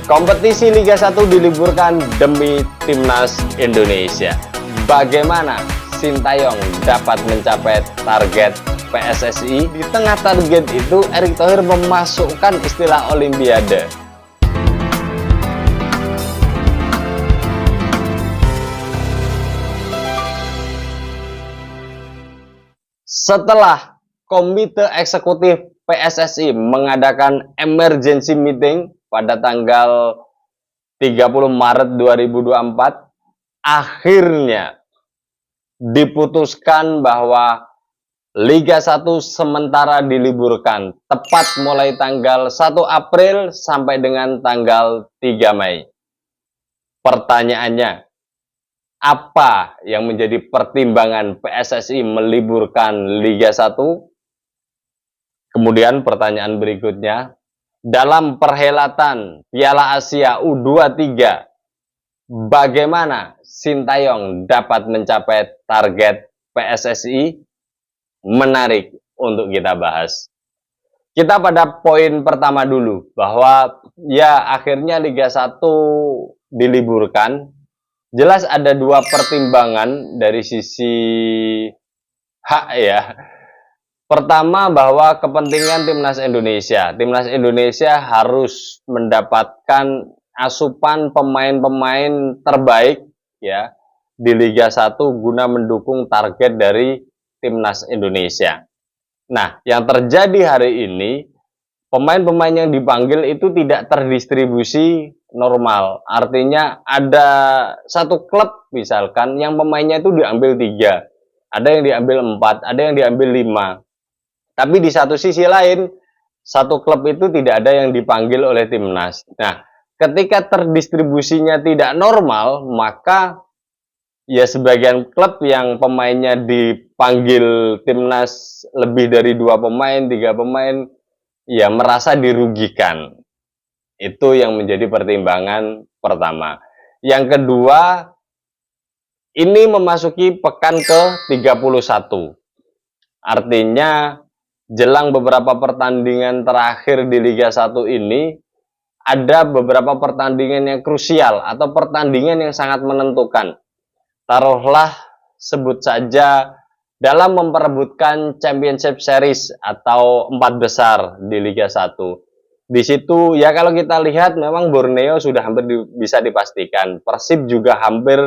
Kompetisi Liga 1 diliburkan demi Timnas Indonesia. Bagaimana Sintayong dapat mencapai target PSSI? Di tengah target itu, Erick Thohir memasukkan istilah Olimpiade. Setelah Komite Eksekutif PSSI mengadakan emergency meeting pada tanggal 30 Maret 2024, akhirnya diputuskan bahwa Liga 1 sementara diliburkan, tepat mulai tanggal 1 April sampai dengan tanggal 3 Mei. Pertanyaannya, apa yang menjadi pertimbangan PSSI meliburkan Liga 1? Kemudian pertanyaan berikutnya, dalam perhelatan Piala Asia U23, bagaimana Sintayong dapat mencapai target PSSI? Menarik untuk kita bahas. Kita pada poin pertama dulu, bahwa ya akhirnya Liga 1 diliburkan. Jelas ada dua pertimbangan dari sisi hak ya. Pertama, bahwa kepentingan Timnas Indonesia. Timnas Indonesia harus mendapatkan asupan pemain-pemain terbaik ya di Liga 1 guna mendukung target dari Timnas Indonesia. Nah, yang terjadi hari ini, pemain-pemain yang dipanggil itu tidak terdistribusi normal. Artinya ada satu klub misalkan yang pemainnya itu diambil 3, ada yang diambil 4, ada yang diambil 5. Tapi di satu sisi lain, satu klub itu tidak ada yang dipanggil oleh Timnas. Nah, ketika terdistribusinya tidak normal, maka ya sebagian klub yang pemainnya dipanggil Timnas lebih dari 2 pemain, 3 pemain, ya merasa dirugikan. Itu yang menjadi pertimbangan pertama. Yang kedua, ini memasuki pekan ke-31. Artinya, jelang beberapa pertandingan terakhir di Liga 1 ini, ada beberapa pertandingan yang krusial atau pertandingan yang sangat menentukan. Taruhlah sebut saja dalam memperebutkan Championship Series atau 4 besar di Liga 1. Di situ ya kalau kita lihat memang Borneo sudah hampir bisa dipastikan. Persib juga hampir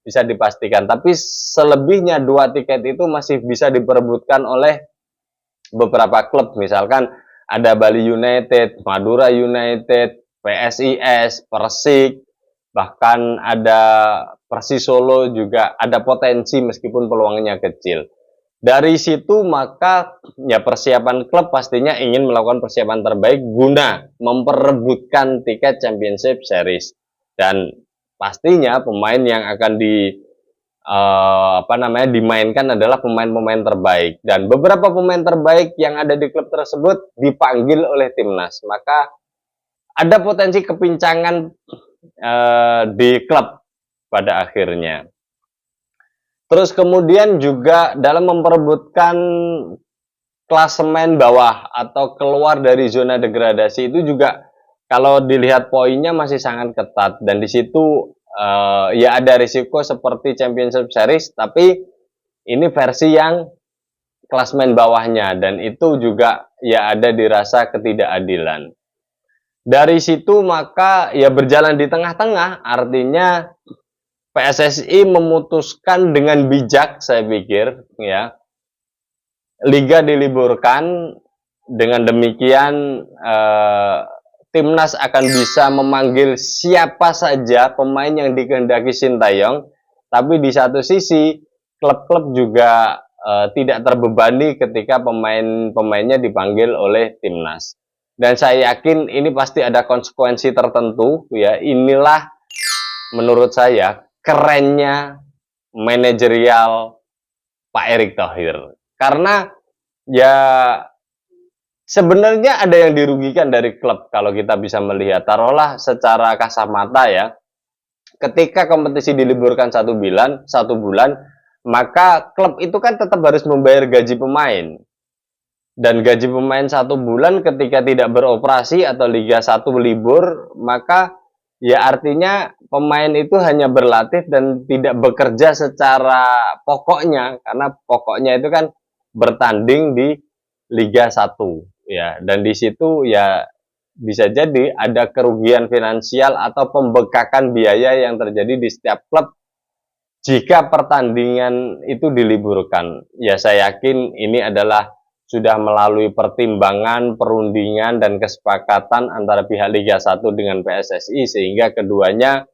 bisa dipastikan. Tapi selebihnya 2 tiket itu masih bisa diperebutkan oleh beberapa klub, misalkan ada Bali United, Madura United, PSIS, Persik, bahkan ada Persis Solo juga ada potensi meskipun peluangnya kecil. Dari situ maka ya persiapan klub pastinya ingin melakukan persiapan terbaik guna memperebutkan tiket Championship Series. Dan pastinya pemain yang akan dimainkan adalah pemain-pemain terbaik, dan beberapa pemain terbaik yang ada di klub tersebut dipanggil oleh Timnas, maka ada potensi kepincangan di klub pada akhirnya. Terus kemudian juga dalam memperebutkan klasemen bawah atau keluar dari zona degradasi itu juga kalau dilihat poinnya masih sangat ketat, dan di situ ya ada risiko seperti Championship Series, tapi ini versi yang klasemen bawahnya, dan itu juga ya ada dirasa ketidakadilan. Dari situ maka ya berjalan di tengah-tengah, artinya PSSI memutuskan dengan bijak, saya pikir ya, Liga diliburkan. Dengan demikian Timnas akan bisa memanggil siapa saja pemain yang dikehendaki Sintayong, tapi di satu sisi klub-klub juga tidak terbebani ketika pemain-pemainnya dipanggil oleh Timnas. Dan saya yakin ini pasti ada konsekuensi tertentu ya. Inilah menurut saya kerennya manajerial Pak Erick Thohir. Karena ya sebenarnya ada yang dirugikan dari klub kalau kita bisa melihat. Taruhlah secara kasat mata ya, ketika kompetisi diliburkan 1 bulan, maka klub itu kan tetap harus membayar gaji pemain. Dan gaji pemain 1 bulan ketika tidak beroperasi atau Liga 1 libur, maka ya artinya pemain itu hanya berlatih dan tidak bekerja secara pokoknya, karena pokoknya itu kan bertanding di Liga 1 ya, dan di situ ya bisa jadi ada kerugian finansial atau pembengkakan biaya yang terjadi di setiap klub jika pertandingan itu diliburkan. Ya saya yakin ini adalah sudah melalui pertimbangan, perundingan, dan kesepakatan antara pihak Liga 1 dengan PSSI, sehingga keduanya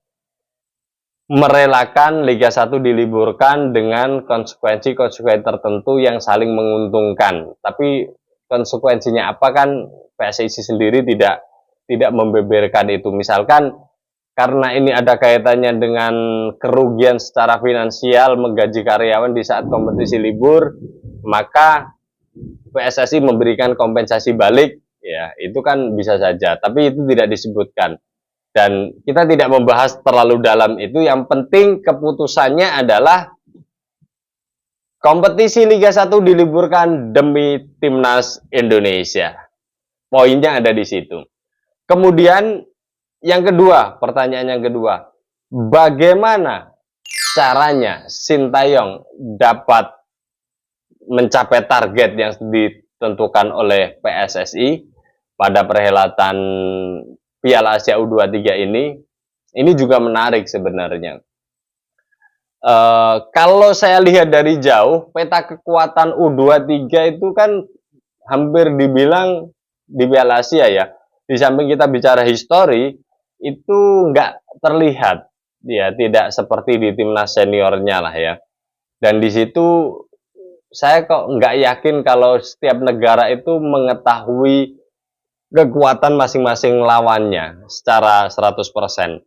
merelakan Liga 1 diliburkan dengan konsekuensi-konsekuensi tertentu yang saling menguntungkan. Tapi konsekuensinya apa kan PSSI sendiri tidak membeberkan itu. Misalkan karena ini ada kaitannya dengan kerugian secara finansial menggaji karyawan di saat kompetisi libur, maka PSSI memberikan kompensasi balik, ya itu kan bisa saja, tapi itu tidak disebutkan. Dan kita tidak membahas terlalu dalam itu, yang penting keputusannya adalah kompetisi Liga 1 diliburkan demi Timnas Indonesia. Poinnya ada di situ. Kemudian yang kedua, pertanyaan yang kedua, bagaimana caranya Sintayong dapat mencapai target yang ditentukan oleh PSSI pada perhelatan Piala Asia U23 ini? Ini juga menarik sebenarnya. Kalau saya lihat dari jauh, peta kekuatan U23 itu kan hampir dibilang di Piala Asia ya. Di samping kita bicara histori, itu nggak terlihat, ya tidak seperti di timnas seniornya lah ya. Dan di situ saya kok nggak yakin kalau setiap negara itu mengetahui kekuatan masing-masing lawannya secara 100%.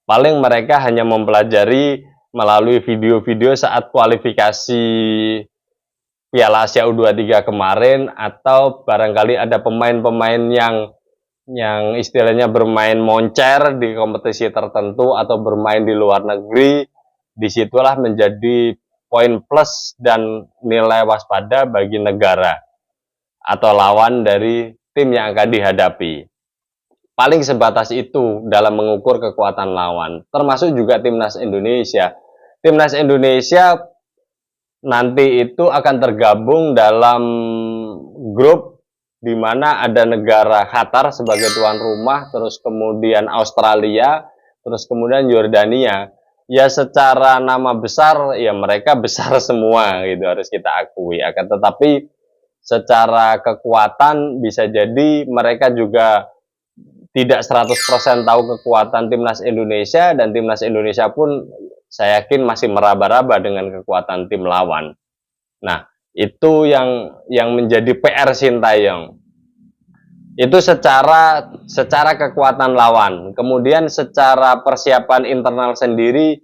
Paling mereka hanya mempelajari melalui video-video saat kualifikasi Piala Asia U23 kemarin, atau barangkali ada pemain-pemain yang istilahnya bermain moncer di kompetisi tertentu atau bermain di luar negeri. Disitulah menjadi poin plus dan nilai waspada bagi negara atau lawan dari tim yang akan dihadapi. Paling sebatas itu dalam mengukur kekuatan lawan, termasuk juga timnas Indonesia. Timnas Indonesia nanti itu akan tergabung dalam grup di mana ada negara Qatar sebagai tuan rumah, terus kemudian Australia, terus kemudian Yordania. Ya secara nama besar, ya mereka besar semua gitu, harus kita akui. Akan tetapi secara kekuatan bisa jadi mereka juga tidak 100% tahu kekuatan timnas Indonesia, dan timnas Indonesia pun saya yakin masih meraba-raba dengan kekuatan tim lawan. Nah, itu yang menjadi PR Sintayong. Itu secara kekuatan lawan. Kemudian secara persiapan internal sendiri,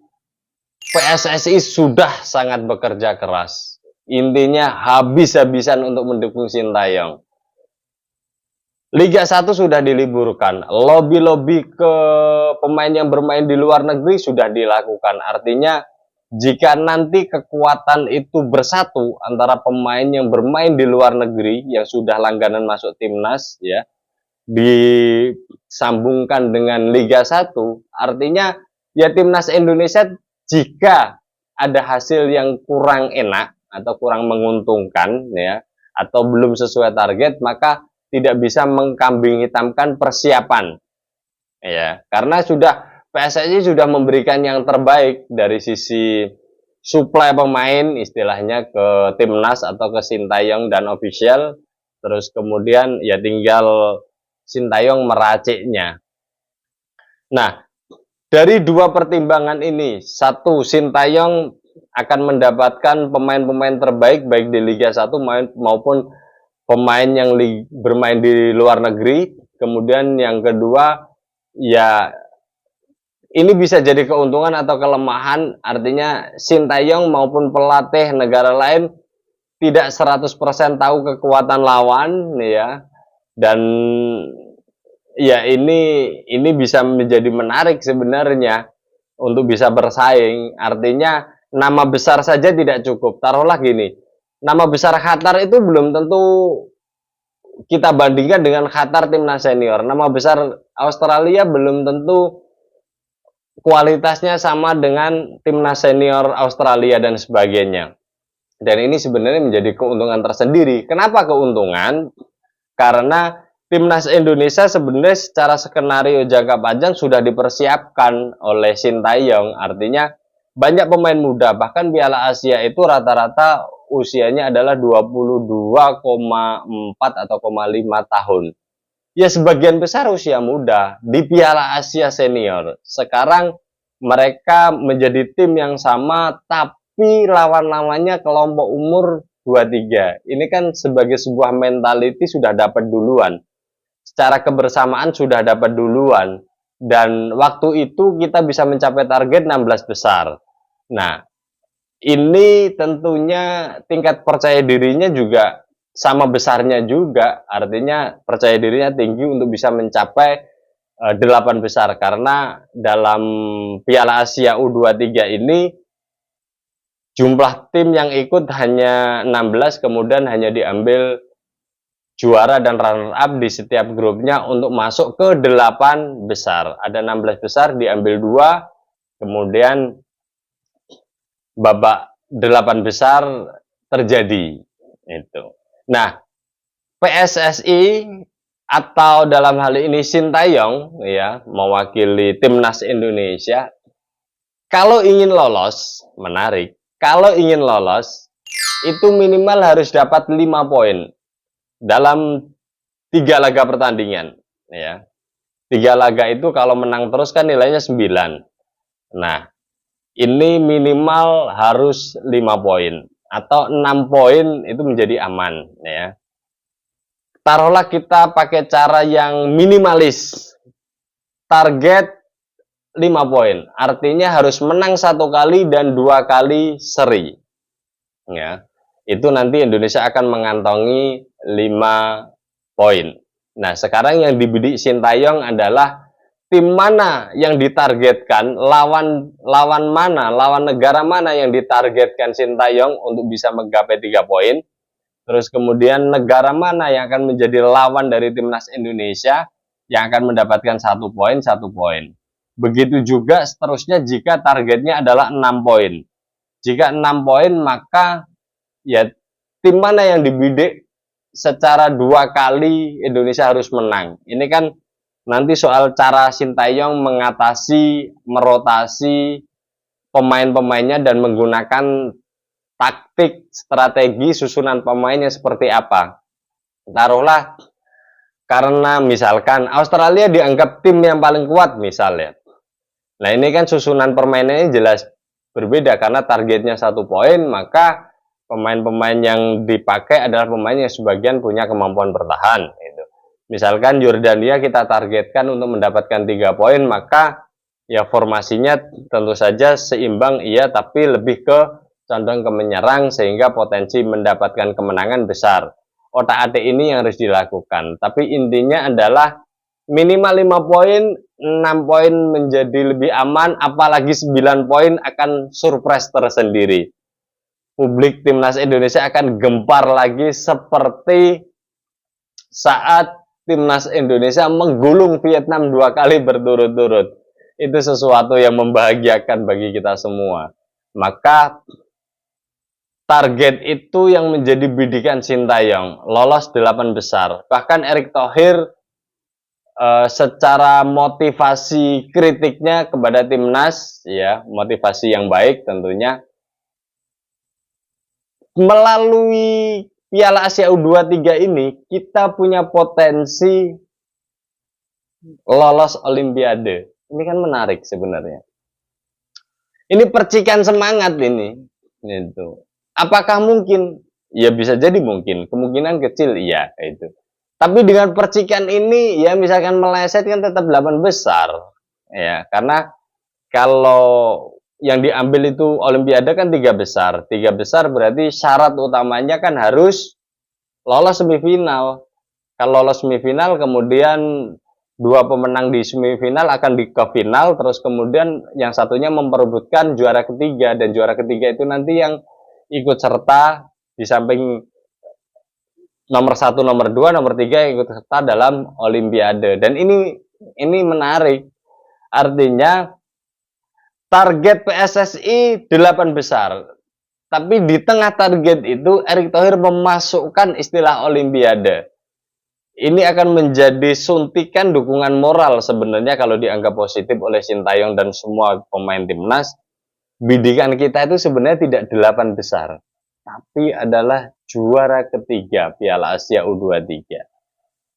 PSSI sudah sangat bekerja keras. Intinya habis-habisan untuk mendukung Sintayong. Liga 1 sudah diliburkan. Lobby-lobby ke pemain yang bermain di luar negeri sudah dilakukan. Artinya jika nanti kekuatan itu bersatu antara pemain yang bermain di luar negeri yang sudah langganan masuk timnas ya, disambungkan dengan Liga 1, artinya ya timnas Indonesia jika ada hasil yang kurang enak atau kurang menguntungkan ya, atau belum sesuai target, maka tidak bisa mengkambing hitamkan persiapan ya, karena PSSI sudah memberikan yang terbaik dari sisi suplai pemain istilahnya ke timnas atau ke Sintayong dan official. Terus kemudian ya tinggal Sintayong meraciknya. Nah, dari dua pertimbangan ini, satu, Sintayong akan mendapatkan pemain-pemain terbaik baik di Liga 1 maupun pemain yang bermain di luar negeri. Kemudian yang kedua, ya ini bisa jadi keuntungan atau kelemahan, artinya Sintayong maupun pelatih negara lain tidak 100% tahu kekuatan lawan ya. Dan ya ini bisa menjadi menarik sebenarnya untuk bisa bersaing. Artinya nama besar saja tidak cukup. Taruhlah gini, nama besar Qatar itu belum tentu kita bandingkan dengan Qatar timnas senior. Nama besar Australia belum tentu kualitasnya sama dengan timnas senior Australia dan sebagainya. Dan ini sebenarnya menjadi keuntungan tersendiri. Kenapa keuntungan? Karena timnas Indonesia sebenarnya secara skenario jangka panjang sudah dipersiapkan oleh Sintayong. Artinya banyak pemain muda, bahkan Piala Asia itu rata-rata usianya adalah 22,4 atau 5 tahun. Ya sebagian besar usia muda di Piala Asia Senior. Sekarang mereka menjadi tim yang sama, tapi lawan-lawannya kelompok umur 23. Ini kan sebagai sebuah mentality sudah dapat duluan. Secara kebersamaan sudah dapat duluan. Dan waktu itu kita bisa mencapai target 16 besar. Nah, ini tentunya tingkat percaya dirinya juga sama besarnya juga. Artinya percaya dirinya tinggi untuk bisa mencapai 8 besar. Karena dalam Piala Asia U23 ini jumlah tim yang ikut hanya 16, kemudian hanya diambil juara dan runner up di setiap grupnya untuk masuk ke 8 besar. Ada 16 besar, diambil 2, kemudian babak 8 besar terjadi. Itu. Nah, PSSI atau dalam hal ini Sintayong ya, mewakili timnas Indonesia, kalau ingin lolos, menarik. Kalau ingin lolos, itu minimal harus dapat 5 poin dalam 3 laga pertandingan. Ya. 3 laga itu kalau menang terus kan nilainya 9. Nah, ini minimal harus 5 poin. Atau 6 poin itu menjadi aman. Ya. Taruhlah kita pakai cara yang minimalis. Target 5 poin. Artinya harus menang 1 kali dan 2 kali seri. Ya. Itu nanti Indonesia akan mengantongi 5 poin. Nah, sekarang yang dibidik Sintayong adalah tim mana yang ditargetkan, lawan negara mana yang ditargetkan Sintayong untuk bisa menggapai 3 poin. Terus kemudian negara mana yang akan menjadi lawan dari timnas Indonesia yang akan mendapatkan 1 poin, 1 poin. Begitu juga seterusnya jika targetnya adalah 6 poin. Jika 6 poin maka ya tim mana yang dibidik secara 2 kali Indonesia harus menang. Ini kan nanti soal cara Sintayong mengatasi, merotasi pemain-pemainnya dan menggunakan taktik, strategi, susunan pemainnya seperti apa. Taruhlah karena misalkan Australia dianggap tim yang paling kuat misalnya. Nah ini kan susunan permainannya jelas berbeda karena targetnya 1 poin, maka pemain-pemain yang dipakai adalah pemain yang sebagian punya kemampuan bertahan. Gitu. Misalkan Yordania kita targetkan untuk mendapatkan 3 poin, maka ya formasinya tentu saja seimbang iya, tapi lebih ke condong ke menyerang sehingga potensi mendapatkan kemenangan besar. Otak-atik ini yang harus dilakukan. Tapi intinya adalah minimal 5 poin, 6 poin menjadi lebih aman, apalagi 9 poin akan surprise tersendiri. Publik timnas Indonesia akan gempar lagi seperti saat timnas Indonesia menggulung Vietnam 2 kali berturut-turut. Itu sesuatu yang membahagiakan bagi kita semua. Maka target itu yang menjadi bidikan Sintayong, lolos 8 besar. Bahkan Erick Thohir secara motivasi kritiknya kepada timnas, ya motivasi yang baik tentunya, melalui Piala Asia U23 ini kita punya potensi lolos Olimpiade. Ini kan menarik sebenarnya. Ini percikan semangat ini. Itu. Apakah mungkin? Ya bisa jadi mungkin. Kemungkinan kecil iya itu. Tapi dengan percikan ini ya misalkan meleset kan tetap 8 besar. Ya, karena kalau yang diambil itu Olimpiade kan 3 besar. 3 besar berarti syarat utamanya kan harus lolos semifinal. Kalau lolos semifinal kemudian 2 pemenang di semifinal akan ke final, terus kemudian yang satunya memperebutkan juara ketiga, dan juara ketiga itu nanti yang ikut serta di samping nomor 1, nomor 2, nomor 3 yang ikut serta dalam Olimpiade. Dan ini menarik. Artinya Target PSSI 8 besar. Tapi di tengah target itu Erick Thohir memasukkan istilah Olimpiade. Ini akan menjadi suntikan dukungan moral sebenarnya kalau dianggap positif oleh Sintayong dan semua pemain timnas. Bidikan kita itu sebenarnya tidak 8 besar, tapi adalah juara ketiga Piala Asia U23.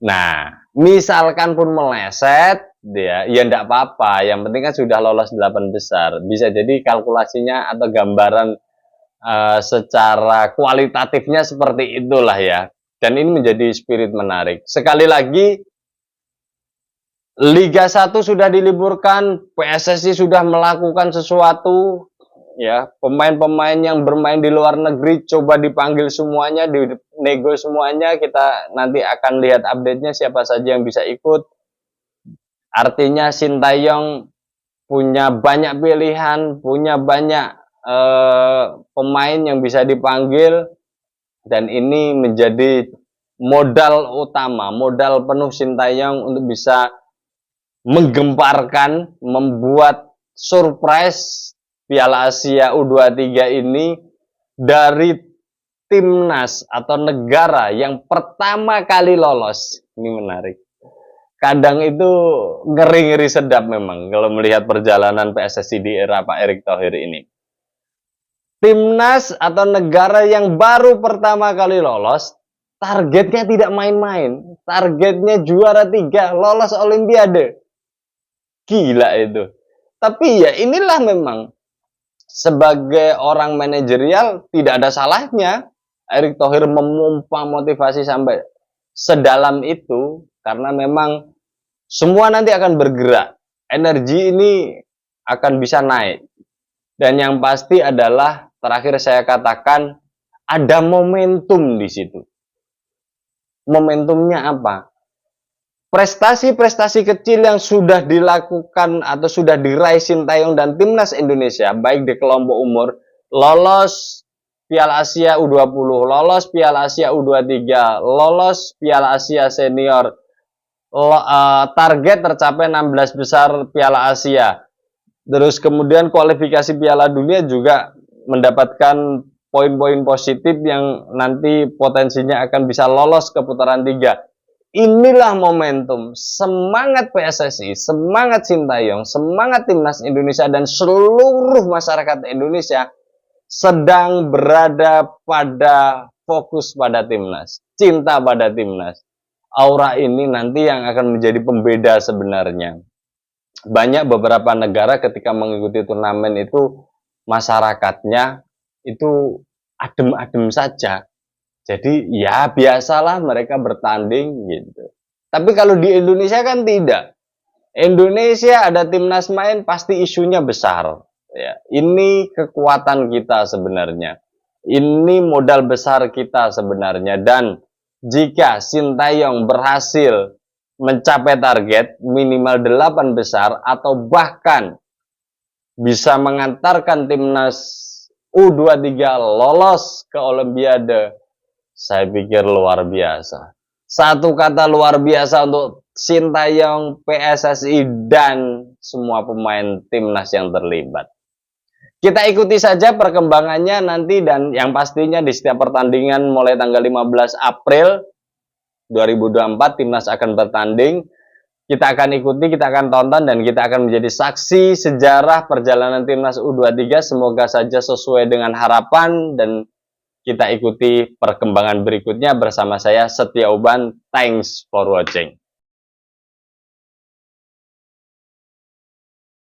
Nah, misalkan pun meleset, ya enggak apa-apa. Yang penting kan sudah lolos 8 besar. Bisa jadi kalkulasinya atau gambaran secara kualitatifnya seperti itulah ya. Dan ini menjadi spirit menarik. Sekali lagi, Liga 1 sudah diliburkan, PSSI sudah melakukan sesuatu, ya, pemain-pemain yang bermain di luar negeri coba dipanggil semuanya, dinego semuanya. Kita nanti akan lihat update-nya siapa saja yang bisa ikut. Artinya Sintayong punya banyak pilihan, punya banyak pemain yang bisa dipanggil, dan ini menjadi modal utama, modal penuh Sintayong untuk bisa menggemparkan, membuat surprise Piala Asia U23 ini dari timnas atau negara yang pertama kali lolos. Ini menarik. Kadang itu ngeri-ngeri sedap memang kalau melihat perjalanan PSSI di era Pak Erick Thohir ini. Timnas atau negara yang baru pertama kali lolos, targetnya tidak main-main. Targetnya juara 3, lolos Olimpiade. Gila itu. Tapi ya inilah memang, sebagai orang manajerial tidak ada salahnya Erick Thohir memompa motivasi sampai sedalam itu, karena memang semua nanti akan bergerak. Energi ini akan bisa naik. Dan yang pasti adalah, terakhir saya katakan, ada momentum di situ. Momentumnya apa? Prestasi-prestasi kecil yang sudah dilakukan atau sudah diraih Sintayong dan timnas Indonesia, baik di kelompok umur, lolos Piala Asia U20, lolos Piala Asia U23, lolos Piala Asia Senior, target tercapai 16 besar Piala Asia. Terus kemudian kualifikasi Piala Dunia juga mendapatkan poin-poin positif yang nanti potensinya akan bisa lolos ke putaran 3. Inilah momentum, semangat PSSI, semangat Sintayong, semangat timnas Indonesia dan seluruh masyarakat Indonesia sedang berada pada fokus pada timnas, cinta pada timnas. Aura ini nanti yang akan menjadi pembeda sebenarnya. Banyak beberapa negara ketika mengikuti turnamen itu masyarakatnya itu adem-adem saja. Jadi ya biasalah mereka bertanding gitu. Tapi kalau di Indonesia kan tidak. Indonesia ada timnas main pasti isunya besar. Ya, ini kekuatan kita sebenarnya. Ini modal besar kita sebenarnya. Dan jika Sintayong berhasil mencapai target minimal 8 besar atau bahkan bisa mengantarkan timnas U23 lolos ke Olimpiade, saya pikir luar biasa. Satu kata luar biasa untuk Sintayong, PSSI, dan semua pemain timnas yang terlibat. Kita ikuti saja perkembangannya nanti, dan yang pastinya di setiap pertandingan mulai tanggal 15 April 2024 timnas akan bertanding. Kita akan ikuti, kita akan tonton, dan kita akan menjadi saksi sejarah perjalanan timnas U23. Semoga saja sesuai dengan harapan, dan kita ikuti perkembangan berikutnya bersama saya Setia Uban. Thanks for watching.